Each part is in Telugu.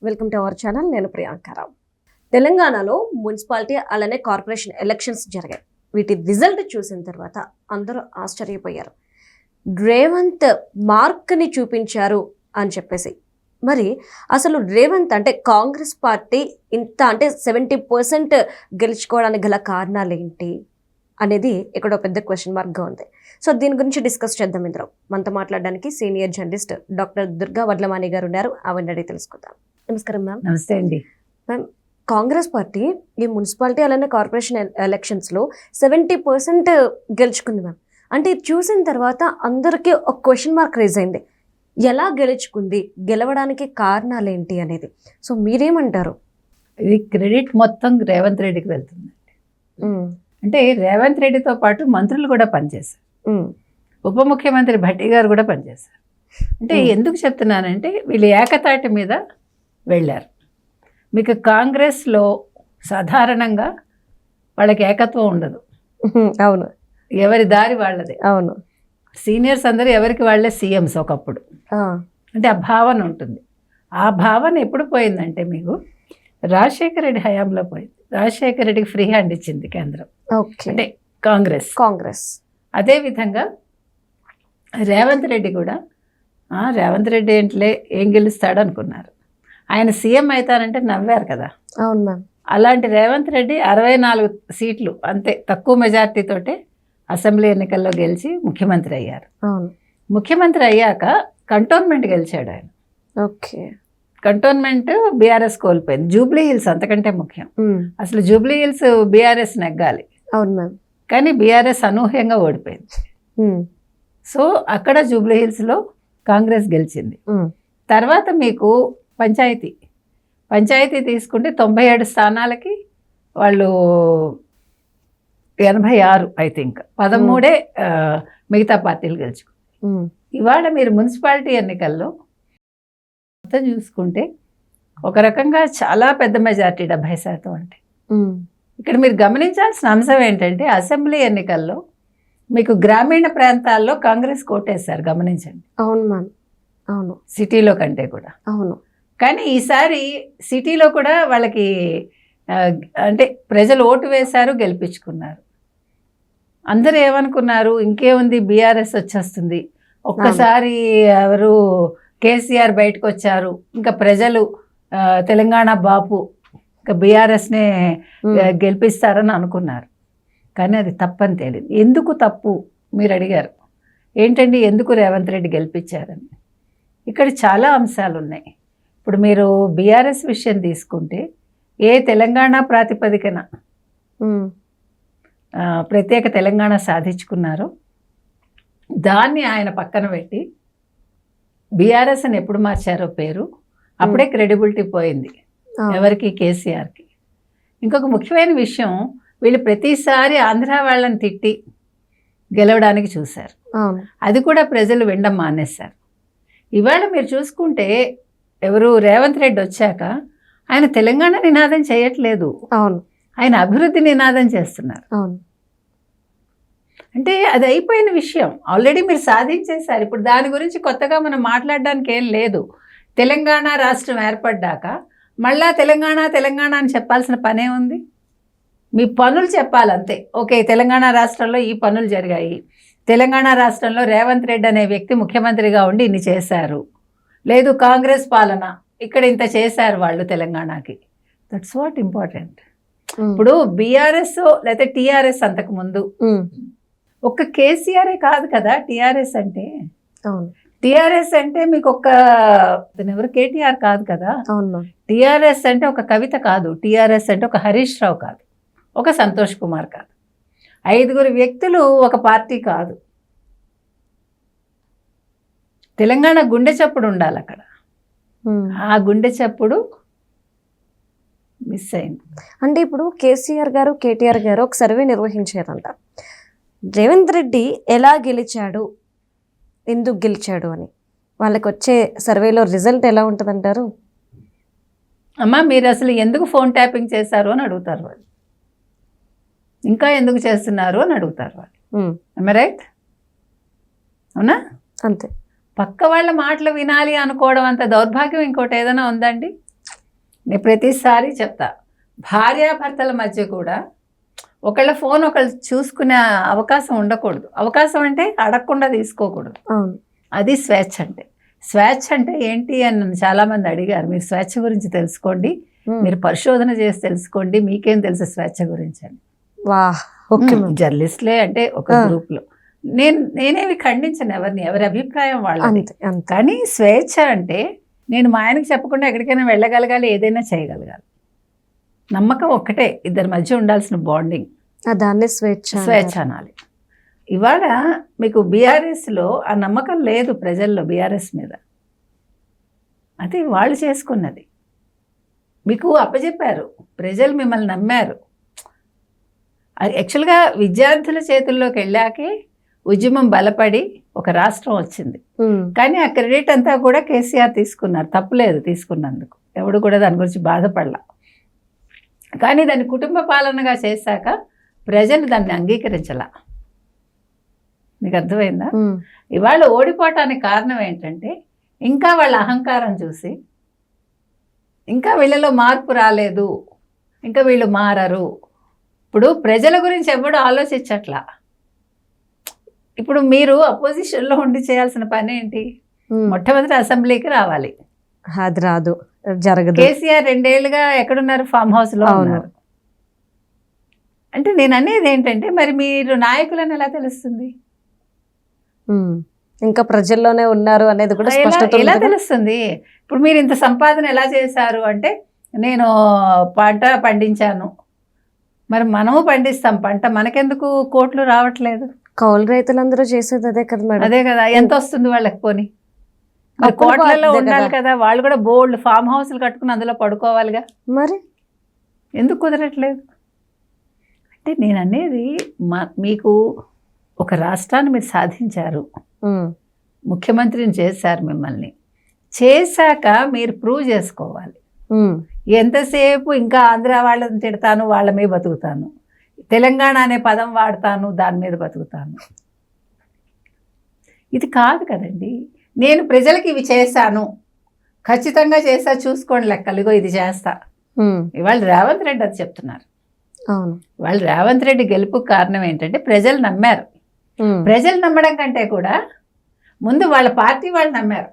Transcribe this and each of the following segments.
Welcome to our channel. నేను ప్రియాంకారావు. తెలంగాణలో మున్సిపాలిటీ అలానే కార్పొరేషన్ ఎలక్షన్స్ జరిగాయి. వీటి రిజల్ట్ చూసిన తర్వాత అందరూ ఆశ్చర్యపోయారు. రేవంత్ మార్క్ని చూపించారు అని చెప్పేసి. మరి అసలు రేవంత్ అంటే కాంగ్రెస్ పార్టీ ఇంత అంటే 70% గెలుచుకోవడానికి గల కారణాలు ఏంటి అనేది ఇక్కడ పెద్ద క్వశ్చన్ మార్క్గా ఉంది. సో దీని గురించి డిస్కస్ చేద్దాం. ఇందులో మనతో మాట్లాడడానికి senior journalist doctor Durga Vadlamani గారు ఉన్నారు. అవన్నీ అడిగి తెలుసుకుందాం. నమస్కారం మ్యామ్. నమస్తే అండి మ్యామ్, కాంగ్రెస్ పార్టీ ఈ మున్సిపాలిటీ అలానే కార్పొరేషన్ ఎలక్షన్స్లో 70% గెలుచుకుంది మ్యామ్. అంటే ఇది చూసిన తర్వాత అందరికీ ఒక క్వశ్చన్ మార్క్ రేజ్ అయింది. ఎలా గెలుచుకుంది, గెలవడానికి కారణాలు ఏంటి అనేది. సో మీరేమంటారు? ఇది క్రెడిట్ మొత్తం రేవంత్ రెడ్డికి వెళ్తుంది. అంటే రేవంత్ రెడ్డితో పాటు మంత్రులు కూడా పనిచేశారు. ఉప ముఖ్యమంత్రి భట్టి గారు కూడా పనిచేశారు. అంటే ఎందుకు చెప్తున్నానంటే వీళ్ళు ఏకతాటి మీద వెళ్ళారు. మీకు కాంగ్రెస్లో సాధారణంగా వాళ్ళకి ఏకత్వం ఉండదు. అవును, ఎవరి దారి వాళ్ళదే. అవును, సీనియర్స్ అందరూ ఎవరికి వాళ్ళే సీఎంస్ ఒకప్పుడు. అంటే ఆ భావన ఉంటుంది. ఆ భావన ఎప్పుడు పోయిందంటే మీకు రాజశేఖర రెడ్డి హయాంలో పోయింది. రాజశేఖర రెడ్డికి ఫ్రీ హ్యాండ్ ఇచ్చింది కేంద్రం, అంటే కాంగ్రెస్. అదేవిధంగా రేవంత్ రెడ్డి కూడా రేవంత్ రెడ్డి ఏంటిలే ఏం గెలుస్తాడు అనుకున్నారు. ఆయన సీఎం అవుతారంటే నవ్వారు కదా. అవును మ్యామ్. అలాంటి రేవంత్ రెడ్డి 64 సీట్లు అంతే తక్కువ మెజార్టీతోటే అసెంబ్లీ ఎన్నికల్లో గెలిచి ముఖ్యమంత్రి అయ్యారు. అవును, ముఖ్యమంత్రి అయ్యాక కంటోన్మెంట్ గెలిచాడు ఆయన. ఓకే. కంటోన్మెంట్ బీఆర్ఎస్ కోల్పోయింది. జూబ్లీ హిల్స్ అంతకంటే ముఖ్యం. అసలు జూబ్లీ హిల్స్ బీఆర్ఎస్ నెగ్గాలి. అవును మ్యామ్. కానీ బీఆర్ఎస్ అనూహ్యంగా ఓడిపోయింది. సో అక్కడ జూబ్లీ హిల్స్లో కాంగ్రెస్ గెలిచింది. తర్వాత మీకు పంచాయతీ తీసుకుంటే 97 స్థానాలకి వాళ్ళు 86 ఐ థింక్ 13 మిగతా పార్టీలు గెలుచుకుంది. ఇవాళ మీరు మున్సిపాలిటీ ఎన్నికల్లో మొత్తం చూసుకుంటే ఒక రకంగా చాలా పెద్ద మెజార్టీ 70%. అంటే ఇక్కడ మీరు గమనించాల్సిన అంశం ఏంటంటే అసెంబ్లీ ఎన్నికల్లో మీకు గ్రామీణ ప్రాంతాల్లో కాంగ్రెస్ కోటేశారు. గమనించండి. అవును మ్యామ్. అవును, సిటీలో కంటే కూడా. అవును. కానీ ఈసారి సిటీలో కూడా వాళ్ళకి అంటే ప్రజలు ఓటు వేశారు, గెలిపించుకున్నారు. అందరూ ఏమనుకున్నారు, ఇంకేముంది బీఆర్ఎస్ వచ్చేస్తుంది, ఒక్కసారి ఎవరు కేసీఆర్ బయటకు వచ్చారు, ఇంకా ప్రజలు తెలంగాణ బాపు ఇంకా బీఆర్ఎస్నే గెలిపిస్తారని అనుకున్నారు. కానీ అది తప్పని తేలింది. ఎందుకు తప్పు మీరు అడిగారు. ఏంటండి ఎందుకు రేవంత్ రెడ్డి గెలిపించారని. ఇక్కడ చాలా అంశాలు ఉన్నాయి. ఇప్పుడు మీరు బీఆర్ఎస్ విషయం తీసుకుంటే ఏ తెలంగాణ ప్రాతిపదికన ప్రత్యేక తెలంగాణ సాధించుకున్నారో దాన్ని ఆయన పక్కన పెట్టి బీఆర్ఎస్ అని ఎప్పుడు మార్చారో పేరు అప్పుడే క్రెడిబిలిటీ పోయింది ఎవరికి, కేసీఆర్కి. ఇంకొక ముఖ్యమైన విషయం, వీళ్ళు ప్రతిసారి ఆంధ్ర వాళ్ళని తిట్టి గెలవడానికి చూశారు. అది కూడా ప్రజలు వినడం మానేశారు. ఇవాళ మీరు చూసుకుంటే ఎవరు రేవంత్ రెడ్డి వచ్చాక ఆయన తెలంగాణ నినాదం చేయట్లేదు. అవును, ఆయన అభివృద్ధి నినాదం చేస్తున్నారు. అవును. అంటే అది అయిపోయిన విషయం, ఆల్రెడీ మీరు సాధించేశారు. ఇప్పుడు దాని గురించి కొత్తగా మనం మాట్లాడడానికి ఏం లేదు. తెలంగాణ రాష్ట్రం ఏర్పడ్డాక మళ్ళా తెలంగాణ అని చెప్పాల్సిన పనే ఉంది. మీ పనులు చెప్పాలంతే. ఓకే, తెలంగాణ రాష్ట్రంలో ఈ పనులు జరిగాయి, తెలంగాణ రాష్ట్రంలో రేవంత్ రెడ్డి అనే వ్యక్తి ముఖ్యమంత్రిగా ఉండి ఇన్ని చేశారు, లేదు కాంగ్రెస్ పాలన ఇక్కడ ఇంత చేశారు వాళ్ళు తెలంగాణకి. That's what important. ఇప్పుడు బీఆర్ఎస్ లేకపోతే టీఆర్ఎస్ అంతకుముందు ఒక్క కేసీఆరే కాదు కదా టీఆర్ఎస్ అంటే. టీఆర్ఎస్ అంటే మీకు ఒక్క ఎవరు కేటీఆర్ కాదు కదా. టీఆర్ఎస్ అంటే ఒక కవిత కాదు. టీఆర్ఎస్ అంటే ఒక హరీష్ రావు కాదు, ఒక సంతోష్ కుమార్ కాదు. 5 వ్యక్తులు ఒక పార్టీ కాదు. తెలంగాణ గుండె చప్పుడు ఉండాలి అక్కడ. ఆ గుండె చప్పుడు మిస్ అయింది. అంటే ఇప్పుడు కేసీఆర్ గారు, కేటీఆర్ గారు ఒక సర్వే నిర్వహించారంట. రేవంత్ రెడ్డి ఎలా గెలిచాడు, ఎందుకు గెలిచాడు అని. వాళ్ళకి వచ్చే సర్వేలో రిజల్ట్ ఎలా ఉంటుందంటారు? అమ్మా మీరు అసలు ఎందుకు ఫోన్ ట్యాపింగ్ చేశారు అని అడుగుతారు వాళ్ళు. ఇంకా ఎందుకు చేస్తున్నారు అని అడుగుతారు వాళ్ళు. రైట్? అవునా? అంతే. పక్క వాళ్ళ మాటలు వినాలి అనుకోవడం అంత దౌర్భాగ్యం ఇంకోటి ఏదైనా ఉందండి? నేను ప్రతిసారి చెప్తా, భార్యాభర్తల మధ్య కూడా ఒకళ్ళ ఫోన్ ఒకళ్ళు చూసుకునే అవకాశం ఉండకూడదు. అవకాశం అంటే అడగకుండా తీసుకోకూడదు. అవును. అది స్వేచ్ఛ అంటే. స్వేచ్ఛ అంటే ఏంటి అని నన్ను చాలామంది అడిగారు. మీరు స్వేచ్ఛ గురించి తెలుసుకోండి, మీరు పరిశోధన చేసి తెలుసుకోండి, మీకేం తెలుసు స్వేచ్ఛ గురించి అని. వాహ్, ఓకే మ్యామ్. జర్నలిస్ట్లే అంటే ఒక గ్రూప్లో నేనేమి ఖండించను ఎవరిని, ఎవరి అభిప్రాయం వాళ్ళది. అంతే అంతే. కానీ స్వేచ్ఛ అంటే నేను మా ఆయనకి చెప్పకుండా ఎక్కడికైనా వెళ్ళగలగాలి, ఏదైనా చేయగలగాలి. నమ్మకం ఒక్కటే, ఇద్దరి మధ్య ఉండాల్సిన బాండింగ్, దాన్ని స్వేచ్ఛ స్వేచ్ఛ అనాలి. ఇవాళ మీకు బీఆర్ఎస్లో ఆ నమ్మకం లేదు ప్రజల్లో బీఆర్ఎస్ మీద. అది వాళ్ళు చేసుకున్నది, మీకు అప్పచెప్పారు, ప్రజలు మిమ్మల్ని నమ్మారు. అది యాక్చువల్గా విద్యార్థుల చేతుల్లోకి వెళ్ళాకే ఉద్యమం బలపడి ఒక రాష్ట్రం వచ్చింది. కానీ ఆ క్రెడిట్ అంతా కూడా కేసీఆర్ తీసుకున్నారు. తప్పులేదు తీసుకున్నందుకు, ఎవడు కూడా దాని గురించి బాధపడలా. కానీ దాన్ని కుటుంబ పాలనగా చేశాక ప్రజలు దాన్ని అంగీకరించలా. మీకు అర్థమైందా? ఇవాళ ఓడిపోవటానికి కారణం ఏంటంటే ఇంకా వాళ్ళ అహంకారం చూసి, ఇంకా వీళ్ళలో మార్పు రాలేదు, ఇంకా వీళ్ళు మారరు. ఇప్పుడు ప్రజల గురించి ఎవడు ఆలోచించట్లా. ఇప్పుడు మీరు అపోజిషన్లో ఉండి చేయాల్సిన పని ఏంటి? మొట్టమొదటి అసెంబ్లీకి రావాలి. అది రాదు, జరగదు. కేసీఆర్ 2 ఏళ్ళుగా ఎక్కడున్నారు? ఫామ్ హౌస్లో ఉన్నారు. అంటే నేను అనేది ఏంటంటే, మరి మీరు నాయకులని ఎలా తెలుస్తుంది? ఇంకా ప్రజల్లోనే ఉన్నారు అనేది కూడా ఎలా తెలుస్తుంది? ఇప్పుడు మీరు ఇంత సంపాదన ఎలా చేశారు అంటే, నేను పంట పండించాను. మరి మనము పండిస్తాం పంట, మనకెందుకు కోట్లు రావట్లేదు? కౌలు రైతులందరూ చేసేది అదే కదా మేడం. అదే కదా, ఎంత వస్తుంది వాళ్ళకి? పోనీ కోట్లలో ఉండాలి కదా. వాళ్ళు కూడా బోల్డ్ ఫామ్ హౌస్లు కట్టుకుని అందులో పడుకోవాలిగా. మరి ఎందుకు కుదరట్లేదు? అంటే నేను అనేది, మీకు ఒక రాష్ట్రాన్ని మీరు సాధించారు, ముఖ్యమంత్రిని చేశారు, మిమ్మల్ని చేశాక మీరు ప్రూవ్ చేసుకోవాలి. ఎంతసేపు ఇంకా ఆంధ్ర వాళ్ళని తిడతాను, వాళ్ళ మీద బతుకుతాను, తెలంగాణ అనే పదం వాడతాను, దాని మీద బతుకుతాను, ఇది కాదు కదండి. నేను ప్రజలకి ఇవి చేశాను, ఖచ్చితంగా చేస్తా, చూసుకోండి లెక్కలు, ఇగో ఇది చేస్తా. ఇవాళ రేవంత్ రెడ్డి అది చెప్తున్నారు. వాళ్ళు రేవంత్ రెడ్డి గెలుపుకు కారణం ఏంటంటే ప్రజలు నమ్మారు. ప్రజలు నమ్మడం కంటే కూడా ముందు వాళ్ళ పార్టీ వాళ్ళు నమ్మారు.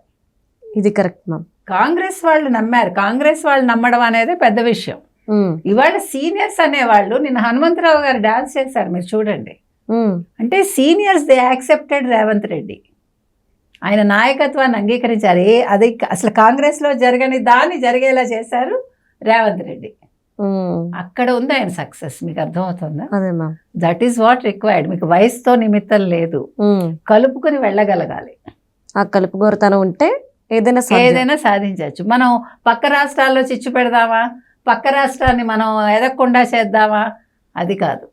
ఇది కరెక్ట్ మ్యామ్. కాంగ్రెస్ వాళ్ళు నమ్మారు. కాంగ్రెస్ వాళ్ళు నమ్మడం అనేది పెద్ద విషయం. ఇవాళ సీనియర్స్ అనేవాళ్ళు, నిన్న హనుమంతరావు గారు డాన్స్ చేశారు, మీరు చూడండి. అంటే seniors they accepted Revanth Reddy, ఆయన నాయకత్వాన్ని అంగీకరించారు. అది అసలు కాంగ్రెస్లో జరగని దాన్ని జరిగేలా చేశారు రేవంత్ రెడ్డి. అక్కడ ఉంది ఆయన సక్సెస్. మీకు అర్థమవుతుందా? That is what required. మీకు వయసుతో నిమిత్తం లేదు, కలుపుకొని వెళ్ళగలగాలి. ఆ కలుపుగోరుతనం ఉంటే ఏదైనా సాధించవచ్చు. మనం పక్క రాష్ట్రాల్లో చిచ్చు పెడదామా, పక్క రాష్ట్రాన్ని మనం ఎదగకుండా చేద్దామా? అది కాదు.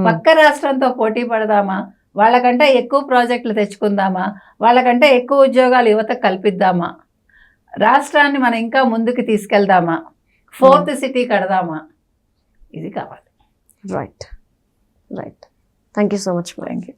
పక్క రాష్ట్రంతో పోటీ పడదామా, వాళ్ళకంటే ఎక్కువ ప్రాజెక్టులు తెచ్చుకుందామా, వాళ్ళకంటే ఎక్కువ ఉద్యోగాలు యువతకు కల్పిద్దామా, రాష్ట్రాన్ని మనం ఇంకా ముందుకు తీసుకెళ్దామా, 4th సిటీ కడదామా, ఇది కావాలి. Right. Thank you so much. Thank you.